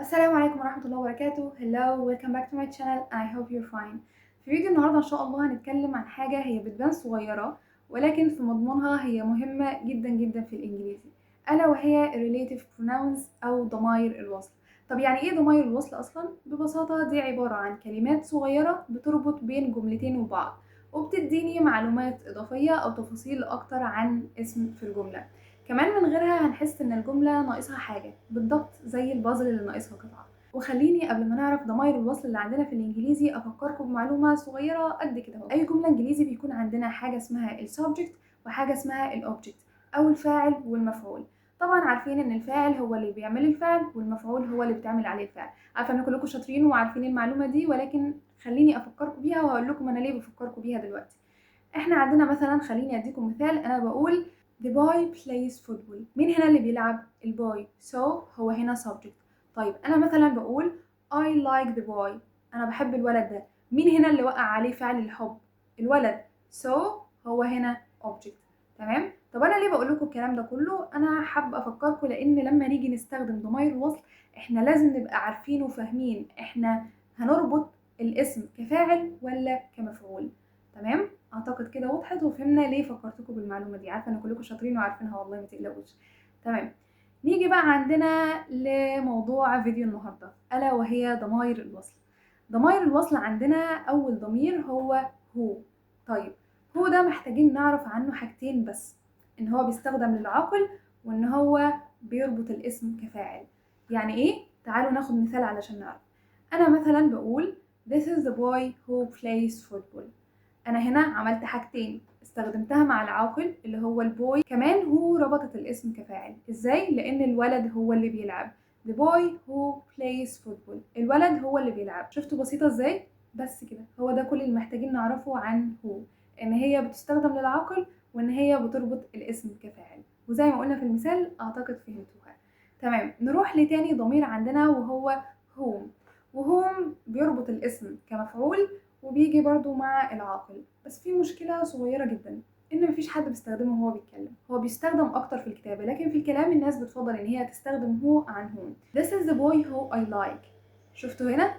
السلام عليكم ورحمة الله وبركاته. Hello, welcome back to my channel. I hope you're fine. في فيديو النهاردة إن شاء الله هنتكلم عن حاجة هي بتبان صغيرة ولكن في مضمونها هي مهمة جدا جدا في الإنجليزي، ألا وهي relative pronouns أو ضمائر الوصل. طب يعني إيه ضمائر الوصل أصلا؟ ببساطة دي عبارة عن كلمات صغيرة بتربط بين جملتين وبعض وبتديني معلومات إضافية أو تفاصيل أكتر عن اسم في الجملة. كمان من غيرها هنحس ان الجملة ناقصها حاجة بالضبط زي البازل اللي ناقصها قطعة. وخليني قبل ما نعرف ضمائر الوصل اللي عندنا في الانجليزي افكركم بمعلومة صغيرة قد كده اهو. اي جملة انجليزي بيكون عندنا حاجة اسمها السبجكت وحاجة اسمها الاوبجكت او الفاعل والمفعول. طبعا عارفين ان الفاعل هو اللي بيعمل الفعل والمفعول هو اللي بتعمل عليه الفعل. عارفة ان كلكم شاطرين وعارفين المعلومة دي، ولكن خليني افكركم بيها وهقول لكم انا ليه بفكركم بيها دلوقتي. احنا عندنا مثلا، خليني اديكم مثال، انا بقول The boy plays football. مين هنا اللي بيلعب؟ البوي. So هو هنا subject. طيب أنا مثلا بقول I like the boy. أنا بحب الولد ده. مين هنا اللي وقع عليه فعل الحب؟ الولد. So هو هنا object. تمام؟ طب أنا ليه بقول لكم الكلام ده كله؟ أنا حابة أفكركم لأن لما نيجي نستخدم ضمائر الوصل إحنا لازم نبقى عارفين وفاهمين إحنا هنربط الاسم كفاعل ولا كمفعول. تمام؟ اعتقد كده وضحت وفهمنا ليه فكرتكم بالمعلومه دي. عارفه ان كلكم شاطرين وعارفينها والله، ما تقلقوش. تمام، نيجي بقى عندنا لموضوع فيديو النهارده الا وهي ضمائر الوصل. ضمائر الوصل عندنا اول ضمير هو هو. طيب هو ده محتاجين نعرف عنه حاجتين بس، ان هو بيستخدم للعاقل وان هو بيربط الاسم كفاعل. يعني ايه؟ تعالوا ناخد مثال علشان نعرف. انا مثلا بقول This is the boy who plays football. انا هنا عملت حاجتين، استخدمتها مع العاقل اللي هو البوي، كمان هو ربطت الاسم كفاعل. ازاي؟ لان الولد هو اللي بيلعب. The boy who plays football. الولد هو اللي بيلعب. شفتوا بسيطة ازاي؟ بس كده، هو ده كل اللي محتاجين نعرفه عن هو، ان هي بتستخدم للعاقل وان هي بتربط الاسم كفاعل. وزي ما قلنا في المثال اعتقد فهمتوها. تمام، نروح لتاني ضمير عندنا وهو home. وهوم بيربط الاسم كمفعول وبيجي برضو مع العاقل، بس في مشكلة صغيرة جدا، ان مفيش حد بيستخدمه وهو بيتكلم. هو بيستخدم اكتر في الكتابة، لكن في الكلام الناس بتفضل ان هي تستخدم هو عن هون. This is the boy who I like. شفتوا هنا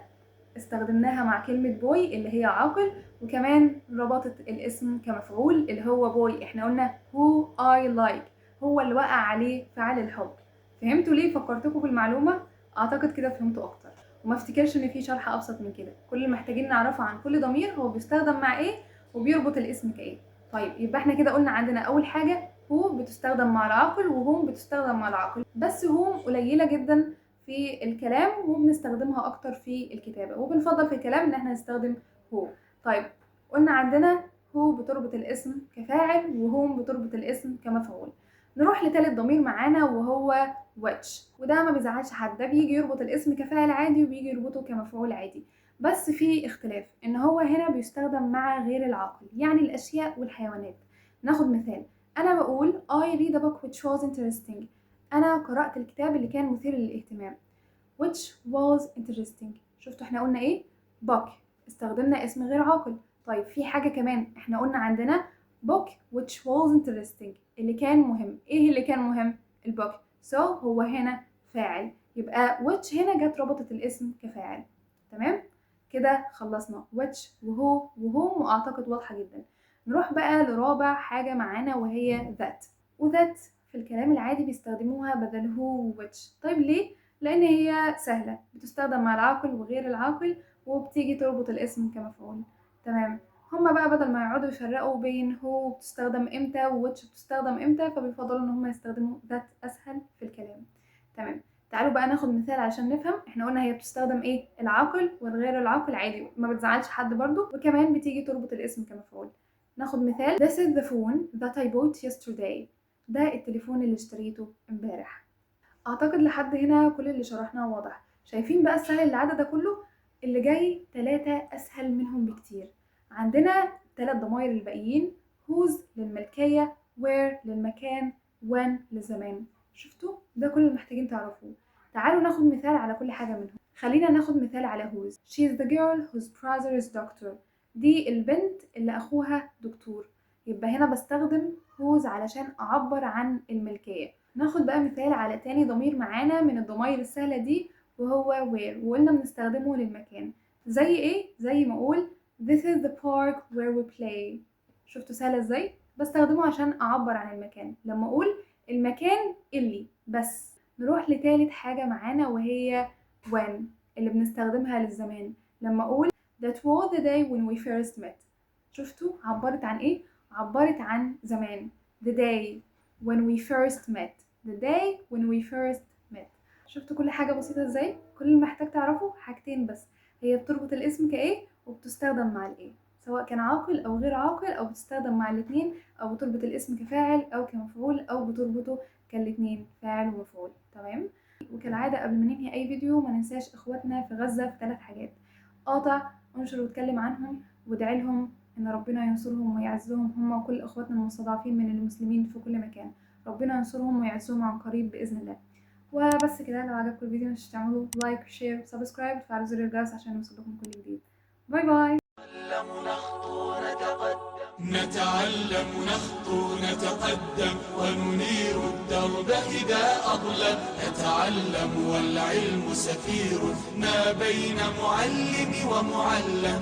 استخدمناها مع كلمة بوي اللي هي عاقل، وكمان ربطت الاسم كمفعول اللي هو بوي. احنا قلنا who I like، هو اللي وقع عليه فعل الحب. فهمتوا ليه فكرتكم بالمعلومة؟ اعتقد كده فهمتوا اكتر، وما افتكرش ان في شرح ابسط من كده. كل اللي محتاجين نعرفه عن كل ضمير هو بيستخدم مع ايه وبيربط الاسم كايه. طيب يبقى احنا كده قلنا عندنا اول حاجة هو بتستخدم مع العاقل وهوم بتستخدم مع العاقل، بس هوم قليلة جدا في الكلام وبنستخدمها اكتر في الكتابة، وبنفضل في الكلام ان احنا نستخدم هو. طيب قلنا عندنا هو بتربط الاسم كفاعل وهوم بتربط الاسم كمفعول. نروح لتالت ضمير معانا وهو which، وده ما بيزعلش حد، ده بيجي يربط الاسم كفاعل عادي وبيجي يربطه كمفعول عادي، بس في اختلاف ان هو هنا بيستخدم مع غير العاقل، يعني الاشياء والحيوانات. ناخد مثال، انا بقول I read a book which was interesting. انا قرأت الكتاب اللي كان مثير للاهتمام. which was interesting. شفتوا احنا قلنا ايه؟ book، استخدمنا اسم غير عاقل. طيب في حاجة كمان، احنا قلنا عندنا book which was interesting اللي كان مهم. ايه اللي كان مهم؟ البوك. so هو هنا فاعل، يبقى which هنا جت ربطت الاسم كفاعل. تمام كده خلصنا which وهو وهوم، واعتقد واضحة جدا. نروح بقى لرابع حاجة معانا وهي that. وذات في الكلام العادي بيستخدموها بدل هو which. طيب ليه؟ لان هي سهلة، بتستخدم مع العاقل وغير العاقل وبتيجي تربط الاسم كمفعول. تمام، هما بقى بدل ما يقعدوا يفرقوا بين هو بتستخدم امتى وويتش بتستخدم امتى، فبيفضلوا ان هما يستخدموا ذات اسهل في الكلام. تمام، تعالوا بقى ناخد مثال عشان نفهم. احنا قلنا هي بتستخدم ايه؟ العاقل والغير العاقل عادي، ما بتزعلش حد برضو، وكمان بتيجي تربط الاسم كمفعول. ناخد مثال This is the phone that I bought yesterday. ده التليفون اللي اشتريته امبارح. اعتقد لحد هنا كل اللي شرحناه واضح. شايفين بقى السهل اللي عدى ده كله؟ اللي جاي 3 اسهل منهم بكتير. عندنا 3 ضماير الباقيين، whose للملكية، where للمكان، when للزمان. شفتوا؟ ده كل اللي محتاجين تعرفوه. تعالوا ناخد مثال على كل حاجة منهم. خلينا ناخد مثال على whose. She is the girl whose brother is doctor. دي البنت اللي اخوها دكتور. يبقى هنا بستخدم whose علشان اعبر عن الملكية. ناخد بقى مثال على تاني ضمير معانا من الضماير السهلة دي وهو where، وقلنا بنستخدمه للمكان. زي ايه؟ زي ما اقول this is the park where we play. شفتوا سهلة ازاي؟ بستخدمه عشان اعبر عن المكان لما اقول المكان اللي بس. نروح لتالت حاجة معانا وهي when، اللي بنستخدمها للزمان لما اقول that was the day when we first met. شفتوا عبرت عن ايه؟ عبرت عن زمان. the day when we first met. the day when we first met. شفتوا كل حاجة بسيطة ازاي؟ كل اللي محتاج تعرفه حاجتين بس، هي بتربط الاسم كايه وبتستخدم مع الايه، سواء كان عاقل او غير عاقل، او بتستخدم مع الاتنين، او بتربط الاسم كفاعل او كمفعول، او بتربطه كالاتنين فاعل ومفعول. تمام. وكالعادة قبل ما ننهي اي فيديو ما ننساش اخواتنا في غزة في 3 حاجات: قاطع، انشر واتكلم عنهم، وادعي لهم ان ربنا ينصرهم ويعزهم هم وكل اخواتنا المستضعفين من المسلمين في كل مكان. ربنا ينصرهم ويعزهم عن قريب باذن الله. وبس كده، لو عجبكم الفيديو مش تعملوا لايك شير سبسكرايب وتفعلوا زر الجرس عشان يوصلكم كل جديد. باي باي. نتعلم نخطو نتقدم وننير الدرب إذا أظلم. نتعلم والعلم سفير ما بين معلم ومعلم.